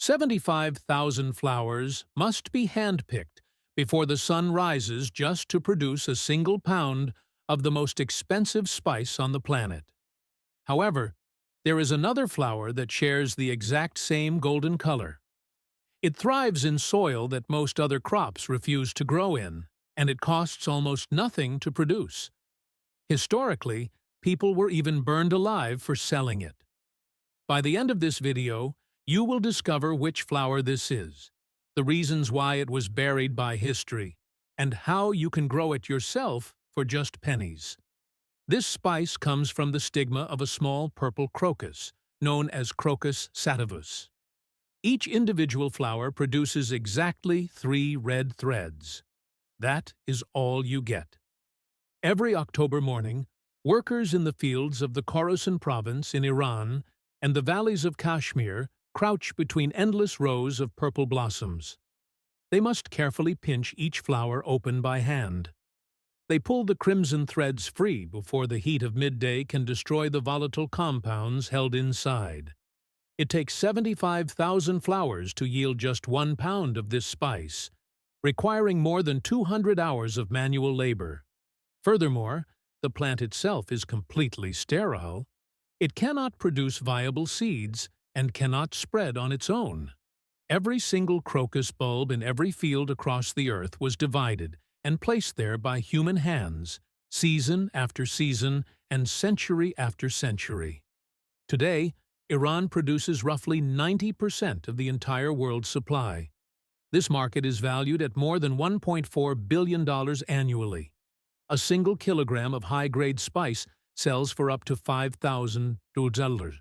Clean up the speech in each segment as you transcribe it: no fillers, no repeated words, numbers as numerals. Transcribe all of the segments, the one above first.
75,000 flowers must be hand-picked before the sun rises just to produce a single pound of the most expensive spice on the planet. However, there is another flower that shares the exact same golden color. It thrives in soil that most other crops refuse to grow in, and it costs almost nothing to produce. Historically, people were even burned alive for selling it. By the end of this video, you will discover which flower this is, the reasons why it was buried by history, and how you can grow it yourself for just pennies. This spice comes from the stigma of a small purple crocus, known as Crocus sativus. Each individual flower produces exactly 3 red threads. That is all you get. Every October morning, workers in the fields of the Khorasan province in Iran and the valleys of Kashmir crouch between endless rows of purple blossoms. They must carefully pinch each flower open by hand. They pull the crimson threads free before the heat of midday can destroy the volatile compounds held inside. It takes 75,000 flowers to yield just 1 pound of this spice, requiring more than 200 hours of manual labor. Furthermore, the plant itself is completely sterile. It cannot produce viable seeds and cannot spread on its own. Every single crocus bulb in every field across the earth was divided and placed there by human hands, season after season and century after century. Today, Iran produces roughly 90% of the entire world's supply. This market is valued at more than $1.4 billion annually. A single kilogram of high-grade spice sells for up to $5,000.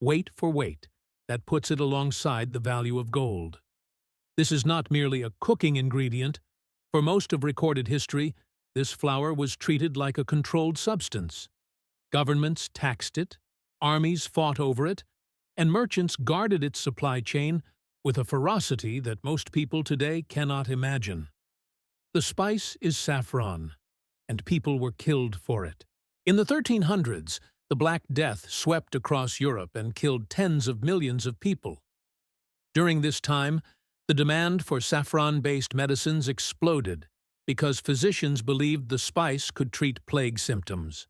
Weight for weight, that puts it alongside the value of gold. This is not merely a cooking ingredient. For most of recorded history, this flower was treated like a controlled substance. Governments taxed it, armies fought over it, and merchants guarded its supply chain with a ferocity that most people today cannot imagine. The spice is saffron, and people were killed for it. In the 1300s, the Black Death swept across Europe and killed tens of millions of people. During this time, the demand for saffron-based medicines exploded because physicians believed the spice could treat plague symptoms.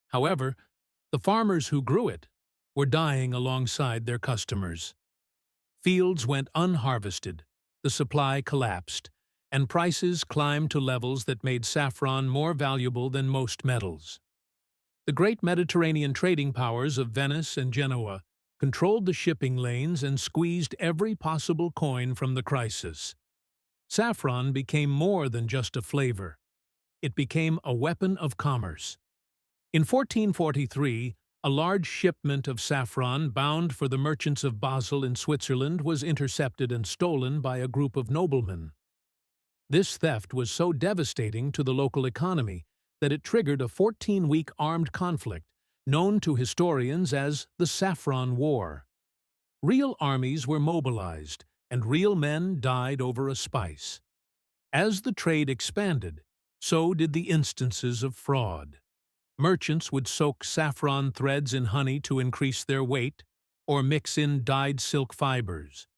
However, the farmers who grew it were dying alongside their customers. Fields went unharvested, the supply collapsed, and prices climbed to levels that made saffron more valuable than most metals. The great Mediterranean trading powers of Venice and Genoa controlled the shipping lanes and squeezed every possible coin from the crisis. Saffron became more than just a flavor. It became a weapon of commerce. In 1443, a large shipment of saffron bound for the merchants of Basel in Switzerland was intercepted and stolen by a group of noblemen. This theft was so devastating to the local economy that it triggered a 14-week armed conflict known to historians as the Saffron War. Real armies were mobilized, and real men died over a spice. As the trade expanded, so did the instances of fraud. Merchants would soak saffron threads in honey to increase their weight, or mix in dyed silk fibers.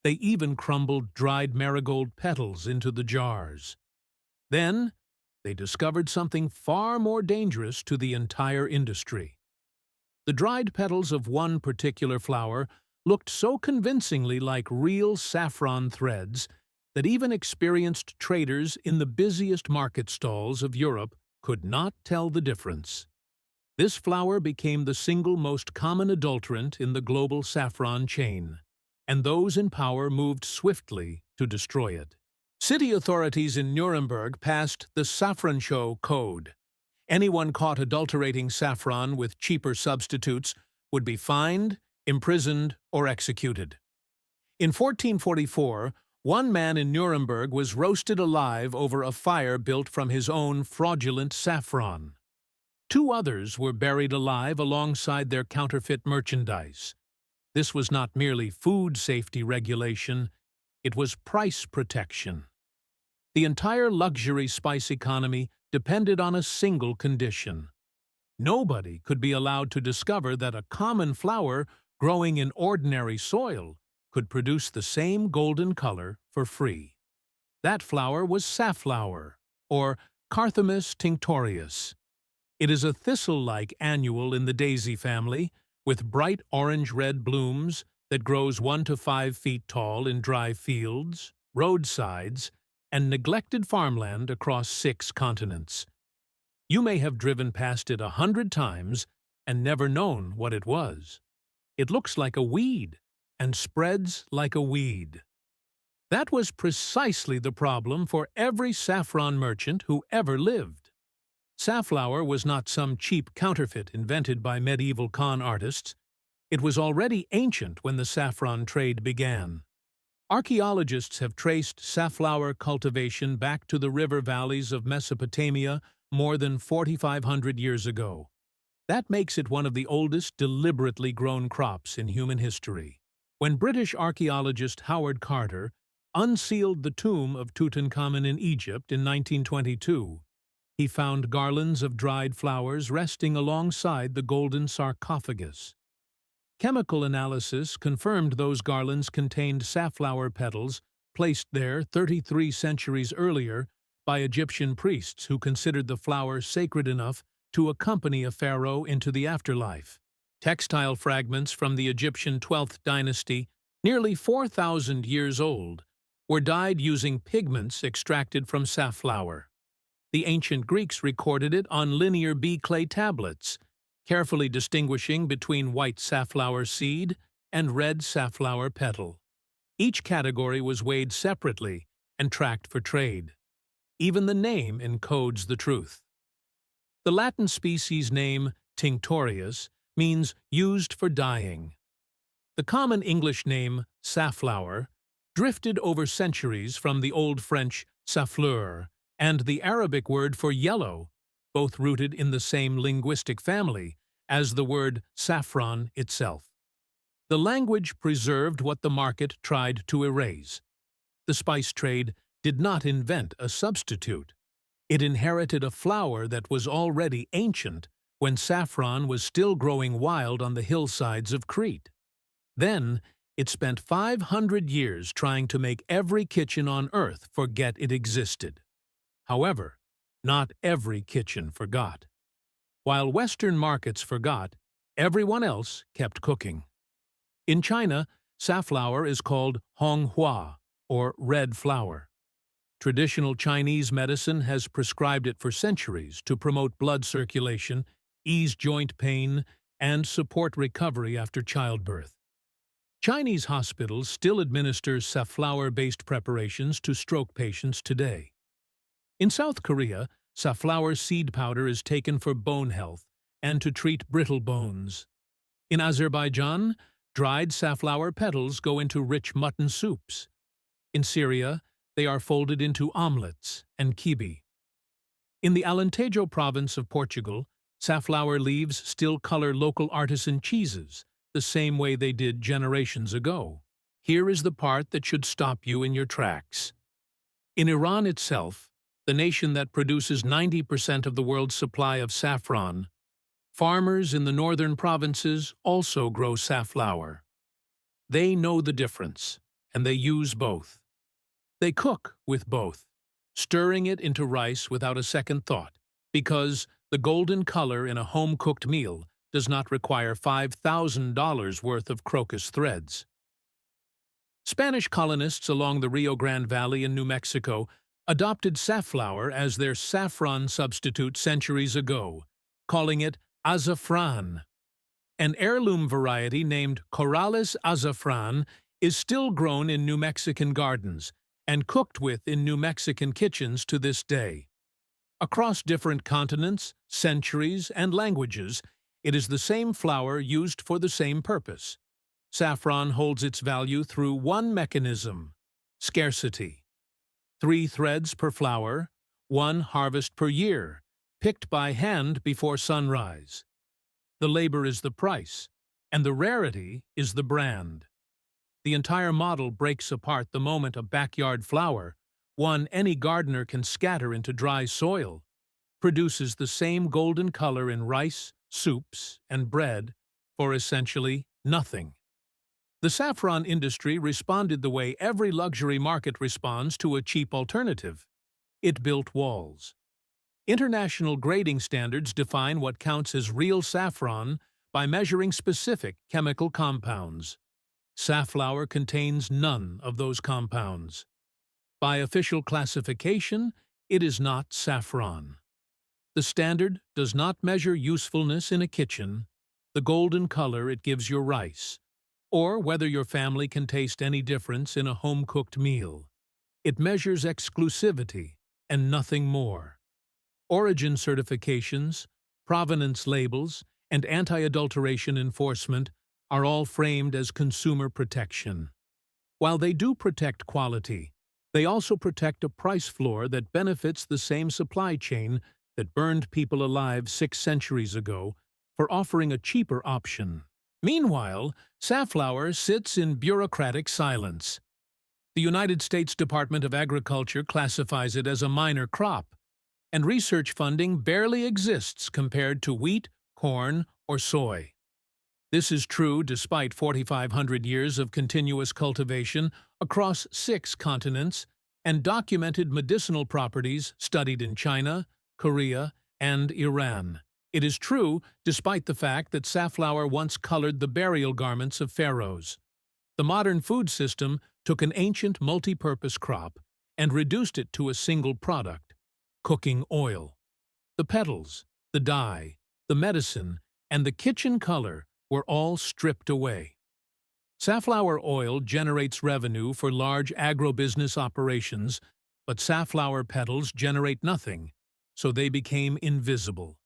They even crumbled dried marigold petals into the jars. Then, they discovered something far more dangerous to the entire industry. The dried petals of one particular flower looked so convincingly like real saffron threads that even experienced traders in the busiest market stalls of Europe could not tell the difference. This flower became the single most common adulterant in the global saffron chain, and those in power moved swiftly to destroy it. City authorities in Nuremberg passed the Saffron Show Code. Anyone caught adulterating saffron with cheaper substitutes would be fined, imprisoned, or executed. In 1444, one man in Nuremberg was roasted alive over a fire built from his own fraudulent saffron. 2 others were buried alive alongside their counterfeit merchandise. This was not merely food safety regulation, it was price protection. The entire luxury spice economy depended on a single condition. Nobody could be allowed to discover that a common flower growing in ordinary soil could produce the same golden color for free. That flower was safflower, or Carthamus tinctorius. It is a thistle-like annual in the daisy family, with bright orange-red blooms that grows 1 to 5 feet tall in dry fields, roadsides, and neglected farmland across 6 continents. You may have driven past it 100 times and never known what it was. It looks like a weed and spreads like a weed. That was precisely the problem for every saffron merchant who ever lived. Safflower was not some cheap counterfeit invented by medieval con artists. It was already ancient when the saffron trade began. Archaeologists have traced safflower cultivation back to the river valleys of Mesopotamia more than 4,500 years ago. That makes it one of the oldest deliberately grown crops in human history. When British archaeologist Howard Carter unsealed the tomb of Tutankhamun in Egypt in 1922, he found garlands of dried flowers resting alongside the golden sarcophagus. Chemical analysis confirmed those garlands contained safflower petals placed there 33 centuries earlier by Egyptian priests who considered the flower sacred enough to accompany a pharaoh into the afterlife. Textile fragments from the Egyptian 12th dynasty, nearly 4,000 years old, were dyed using pigments extracted from safflower. The ancient Greeks recorded it on linear B clay tablets, carefully distinguishing between white safflower seed and red safflower petal. Each category was weighed separately and tracked for trade. Even the name encodes the truth. The Latin species name, tinctorius, means used for dyeing. The common English name, safflower, drifted over centuries from the Old French saffleur and the Arabic word for yellow, both rooted in the same linguistic family as the word saffron itself. The language preserved what the market tried to erase. The spice trade did not invent a substitute. It inherited a flower that was already ancient when saffron was still growing wild on the hillsides of Crete. Then, it spent 500 years trying to make every kitchen on Earth forget it existed. However, not every kitchen forgot. While Western markets forgot, everyone else kept cooking. In China, safflower is called honghua, or red flower. Traditional Chinese medicine has prescribed it for centuries to promote blood circulation, ease joint pain, and support recovery after childbirth. Chinese hospitals still administer safflower-based preparations to stroke patients today. In South Korea, safflower seed powder is taken for bone health and to treat brittle bones. In Azerbaijan, dried safflower petals go into rich mutton soups. In Syria, they are folded into omelets and kibe. In the Alentejo province of Portugal, safflower leaves still color local artisan cheeses, the same way they did generations ago. Here is the part that should stop you in your tracks. In Iran itself, the nation that produces 90% of the world's supply of saffron, farmers in the northern provinces also grow safflower. They know the difference, and they use both. They cook with both, stirring it into rice without a second thought, because the golden color in a home-cooked meal does not require $5,000 worth of crocus threads. Spanish colonists along the Rio Grande Valley in New Mexico adopted safflower as their saffron substitute centuries ago, calling it azafrán. An heirloom variety named Corrales azafrán is still grown in New Mexican gardens and cooked with in New Mexican kitchens to this day. Across different continents, centuries, and languages, it is the same flower used for the same purpose. Saffron holds its value through one mechanism: scarcity. 3 threads per flower, 1 harvest per year, picked by hand before sunrise. The labor is the price, and the rarity is the brand. The entire model breaks apart the moment a backyard flower, one any gardener can scatter into dry soil, produces the same golden color in rice, soups, and bread for essentially nothing. The saffron industry responded the way every luxury market responds to a cheap alternative. It built walls. International grading standards define what counts as real saffron by measuring specific chemical compounds. Safflower contains none of those compounds. By official classification, it is not saffron. The standard does not measure usefulness in a kitchen, the golden color it gives your rice, or whether your family can taste any difference in a home-cooked meal. It measures exclusivity and nothing more. Origin certifications, provenance labels, and anti-adulteration enforcement are all framed as consumer protection. While they do protect quality, they also protect a price floor that benefits the same supply chain that burned people alive 6 centuries ago for offering a cheaper option. Meanwhile, safflower sits in bureaucratic silence. The United States Department of Agriculture classifies it as a minor crop, and research funding barely exists compared to wheat, corn, or soy. This is true despite 4,500 years of continuous cultivation across 6 continents and documented medicinal properties studied in China, Korea, and Iran. It is true despite the fact that safflower once colored the burial garments of pharaohs. The modern food system took an ancient multi-purpose crop and reduced it to a single product: cooking oil. The petals, the dye, the medicine, and the kitchen color were all stripped away. Safflower oil generates revenue for large agribusiness operations, but safflower petals generate nothing, so they became invisible.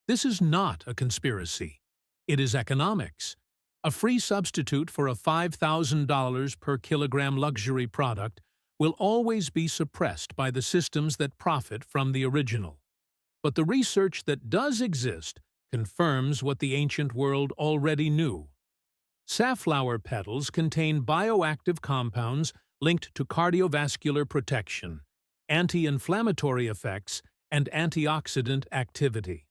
This is not a conspiracy. It is economics. A free substitute for a $5,000 per kilogram luxury product will always be suppressed by the systems that profit from the original. But the research that does exist confirms what the ancient world already knew. Safflower petals contain bioactive compounds linked to cardiovascular protection, anti-inflammatory effects, and antioxidant activity.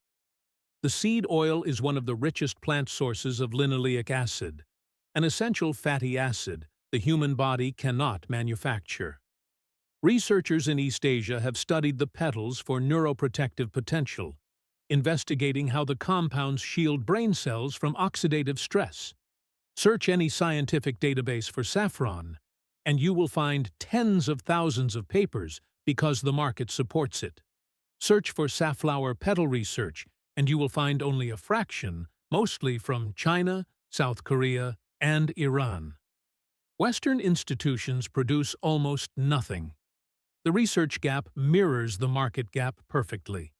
The seed oil is one of the richest plant sources of linoleic acid, an essential fatty acid the human body cannot manufacture. Researchers in East Asia have studied the petals for neuroprotective potential, investigating how the compounds shield brain cells from oxidative stress. Search any scientific database for saffron, and you will find tens of thousands of papers because the market supports it. Search for safflower petal research, and you will find only a fraction, mostly from China, South Korea, and Iran. Western institutions produce almost nothing. The research gap mirrors the market gap perfectly.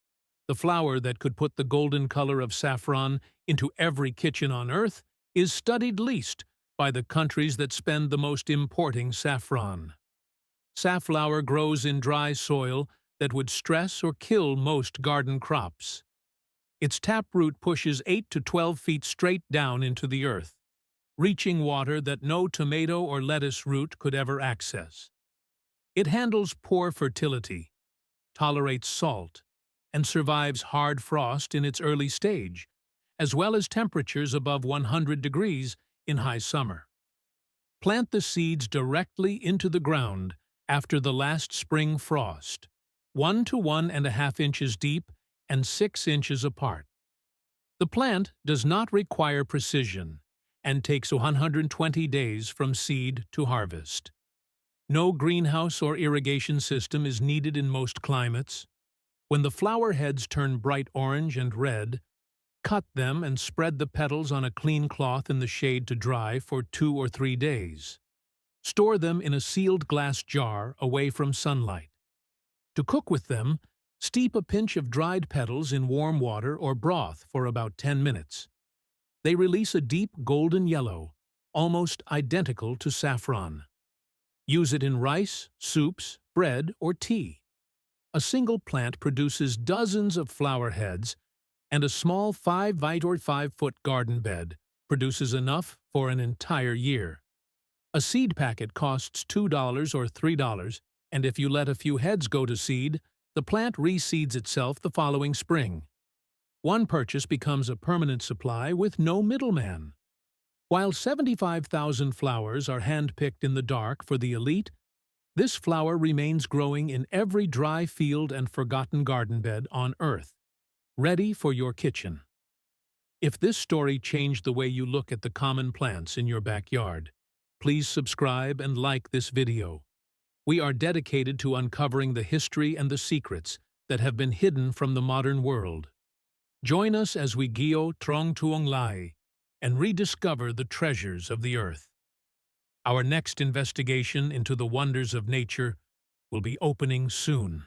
The flower that could put the golden color of saffron into every kitchen on Earth is studied least by the countries that spend the most importing saffron. Safflower grows in dry soil that would stress or kill most garden crops. Its taproot pushes 8 to 12 feet straight down into the earth, reaching water that no tomato or lettuce root could ever access. It handles poor fertility, tolerates salt, and survives hard frost in its early stage, as well as temperatures above 100 degrees in high summer. Plant the seeds directly into the ground after the last spring frost, 1 to 1.5 inches deep and 6 inches apart. The plant does not require precision and takes 120 days from seed to harvest. No greenhouse or irrigation system is needed in most climates. When the flower heads turn bright orange and red, cut them and spread the petals on a clean cloth in the shade to dry for 2 or 3 days. Store them in a sealed glass jar away from sunlight. To cook with them, steep a pinch of dried petals in warm water or broth for about 10 minutes. They release a deep golden yellow, almost identical to saffron. Use it in rice, soups, bread, or tea. A single plant produces dozens of flower heads, and a small 5 or 5-foot garden bed produces enough for an entire year. A seed packet costs $2 or $3, and if you let a few heads go to seed, the plant reseeds itself the following spring. One purchase becomes a permanent supply with no middleman. While 75,000 flowers are handpicked in the dark for the elite, this flower remains growing in every dry field and forgotten garden bed on Earth, ready for your kitchen. If this story changed the way you look at the common plants in your backyard, please subscribe and like this video. We are dedicated to uncovering the history and the secrets that have been hidden from the modern world. Join us as we geo trong tuong lai and rediscover the treasures of the earth. Our next investigation into the wonders of nature will be opening soon.